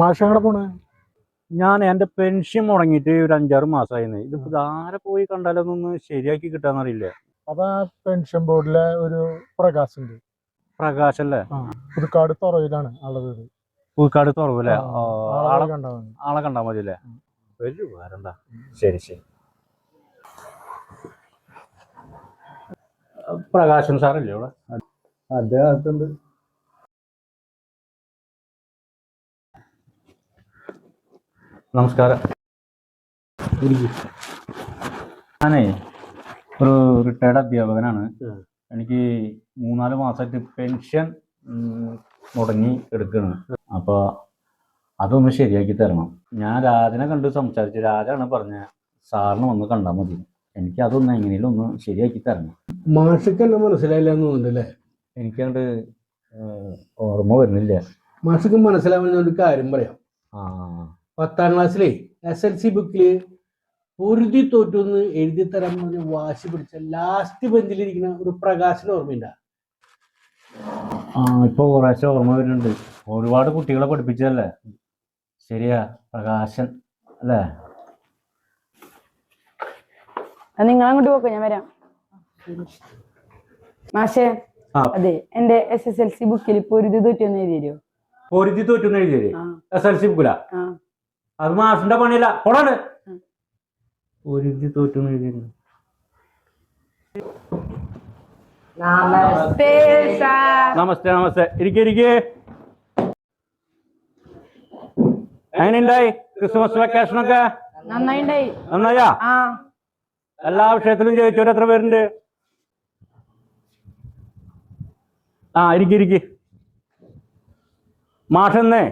മാഷങ്ങടെ പോണേ? ഞാൻ എൻ്റെ പെൻഷൻ മുടങ്ങിയിട്ട് ഒരു 5-6 മാസമായിരുന്നു. ഇതിപ്പോ ആരെ പോയി കണ്ടാലൊന്നും ശരിയാക്കി കിട്ടാന്നറിയില്ല. അപ്പൊ ആ പെൻഷൻ ബോർഡിലെ ഒരു പ്രകാശ് ഉണ്ട്. പ്രകാശ് അല്ലേ? പുതുക്കാട് തുറയിലാണ് ആളുടെ വീട്. പുതുക്കാട് തുറവല്ലേ? ആളെ കണ്ടാ മതി അല്ലേ? ഒരു വേറെന്താ. ശരി ശരി. പ്രകാശൻ സാറല്ലേ ഇവിടെ? അദ്ദേഹത്തുണ്ട്. നമസ്കാരം. ഞാനേ ഒരു റിട്ടയർഡ് അധ്യാപകനാണ്. എനിക്ക് 3-4 മാസമായിട്ട് പെൻഷൻ മുടങ്ങി എടുക്കണം. അപ്പോൾ അതൊന്ന് ശരിയാക്കി തരണം. ഞാൻ രാജനെ കണ്ട് സംസാരിച്ചു. രാജാണ് പറഞ്ഞ സാറിന് വന്ന് കണ്ടാൽ മതി. എനിക്ക് അതൊന്ന് എങ്ങനെയും ഒന്ന് ശരിയാക്കി തരണം. മാഷക്ക് എന്നെ മനസ്സിലായില്ലെന്ന് തോന്നുന്നുണ്ടല്ലേ? എനിക്കങ്ങോട്ട് ഓർമ്മ വരുന്നില്ല. മാഷക്ക് മനസ്സിലാവുന്ന ഒരു കാര്യം പറയാം. 10ാം ക്ലാസ്സിലെ SLC ബുക്കില് പൊരുതി തോറ്റൊന്ന് എഴുതി തരാൻ പറഞ്ഞ് വാശി പിടിച്ച ലാസ്റ്റ് ബെഞ്ചിലിരിക്കുന്ന ഒരു പ്രകാശിന് ഓർമ്മയില്ല? ഇപ്പൊ കുറേശ്ശെ ഓർമ്മ വരുന്നുണ്ട്. ഒരുപാട് കുട്ടികളെ പഠിപ്പിച്ചതല്ലേ? ശരിയാ, പ്രകാശൻ അല്ലേ? നിങ്ങൾ അങ്ങോട്ട് പോക്കോ, ഞാൻ വരാം. മാഷേ, അതെ, എന്റെ SSLC ബുക്കിൽ പൊരുതി തോറ്റൊന്ന് എഴുതി തരുമോ? പൊരുതി തോറ്റൊന്ന് എഴുതി തരും? SLC ബുക്കിലാ? അത് മാഷിന്റെ പണിയല്ല. പോടാണ്. പൊരുതി തോറ്റൊന്ന് എഴുതി തരും. നമസ്തേ നമസ്തേ. ഇരിക്കെ. എങ്ങനെയുണ്ടായി ക്രിസ്മസ് വെക്കേഷനൊക്കെ? നന്നായാ? എല്ലാ വിഷയത്തിലും ജയിച്ചവർ എത്ര പേരുണ്ട്? ഇരിക്കെ. മാഷെന്നേ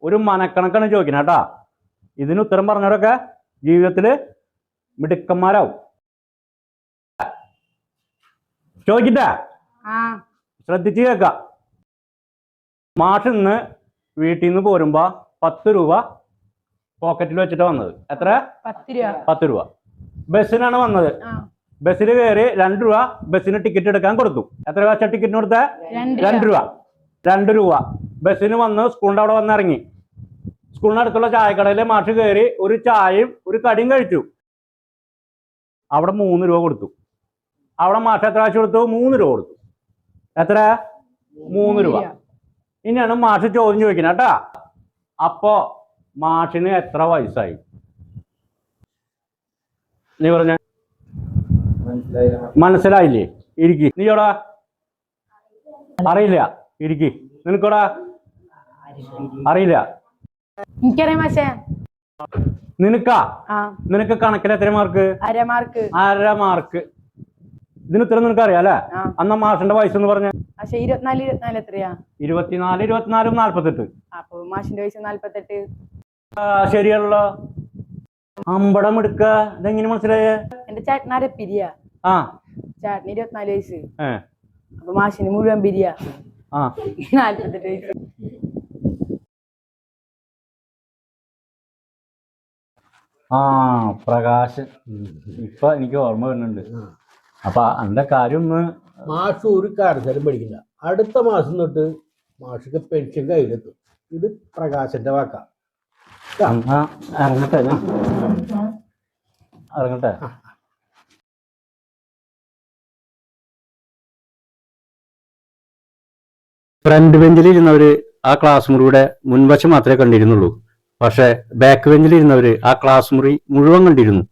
ഒരു മനക്കണക്കാണ് ചോദിക്കുന്നത് കേട്ടാ. ഇതിന് ഉത്തരം പറഞ്ഞവരൊക്കെ ജീവിതത്തില് മിടുക്കന്മാരാവും. ചോദിക്കട്ടെ? ശ്രദ്ധിച്ച് കേൾക്ക. മാഷ് ഇന്ന് വീട്ടിൽ നിന്ന് പോരുമ്പോ 10 രൂപ പോക്കറ്റിൽ വെച്ചിട്ട് വന്നത്. എത്ര? 10 രൂപ. ബസ്സിനാണ് വന്നത്. ബസ്സിൽ കയറി 2 രൂപ ബസ്സിന് ടിക്കറ്റ് എടുക്കാൻ കൊടുത്തു. എത്ര രൂപ ടിക്കറ്റിന് കൊടുത്ത? 2 രൂപ. 2 രൂപ ബസ്സിന് വന്ന് സ്കൂളിന്റെ അവിടെ വന്നിറങ്ങി. സ്കൂളിനടുത്തുള്ള ചായക്കടയിൽ മാഷ് കയറി ഒരു ചായയും ഒരു കടിയും കഴിച്ചു. അവിടെ 3 രൂപ കൊടുത്തു. അവിടെ മാഷ് എത്ര കാശ് കൊടുത്തു? 3 രൂപ കൊടുത്തു. എത്ര? 3 രൂപ. ഇനിയാണ് മാഷ് ചോദ്യം ചോദിക്കുന്നത് കേട്ടാ. അപ്പോ മാഷിന് എത്ര വയസ്സായി? നീ പറഞ്ഞ മനസ്സിലായില്ലേ? ഇരിക്കി. നീയോടാ? അറിയില്ല. ഇരിക്കി. നിനക്കോടാ? അറിയില്ല. നിനക്കാ? നിനക്ക് കണക്കിൽ എത്ര മാർക്ക്? അര മാർക്ക്. ഇതിന് ഉത്തരം നിനക്ക് അറിയാം അല്ലേ? അന്ന മാഷിന്റെ വയസ്സ് എന്ന് പറഞ്ഞ 24 എത്രയാ? 24, 24, 48. അപ്പൊ മാഷിന്റെ വയസ്സ് 48. ശരിയല്ലോ. അമ്പടം എടുക്ക. ഇതെങ്ങനെ മനസ്സിലായേ? എന്റെ ചേട്ടൻ അരപ്പിരിയ. ചേട്ടന് 24 വയസ്സ്. അപ്പൊ മാഷിന് മുഴുവൻ പിരിയ 48 വയസ്സ്. പ്രകാശ്. ഇപ്പൊ എനിക്ക് ഓർമ്മ വരുന്നുണ്ട്. അപ്പൊ എന്റെ കാര്യം ഒന്ന്. മാഷ് ഒരു കാരണവശാലും പഠിക്കില്ല. അടുത്ത മാസം തൊട്ട് മാഷിക്ക് പെൻഷൻ കയ്യിലെത്തും. ഇത് പ്രകാശന്റെ വാക്കാ. ഇറങ്ങട്ടെ. ഫ്രണ്ട് ബെഞ്ചിൽ ഇരുന്നവര് ആ ക്ലാസ് മുറിയുടെ മുൻവശം മാത്രമേ കണ്ടിരുന്നുള്ളൂ. പക്ഷെ ബാക്ക് ബെഞ്ചിൽ ഇരുന്നവര് ആ ക്ലാസ് മുറി മുഴുവൻ കണ്ടിരുന്നു.